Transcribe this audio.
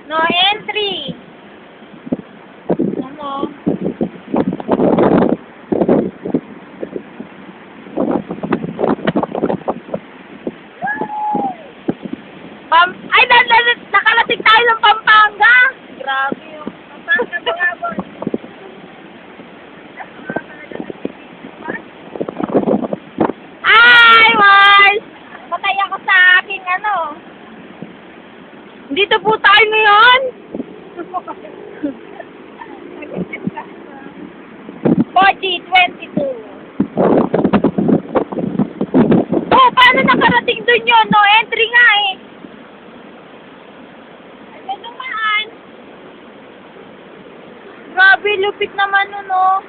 No entry. Ano? Ay, nakarating tayo ng Pampanga. Grabe yung Pampanga bagabon. Ay, Mars! Patay ako sa aking ano. Dito po tayo ngayon. 40-22. Oh, paano nakarating dun yun? No entry nga eh. Ano naman? Grabe, lupit naman nun, no?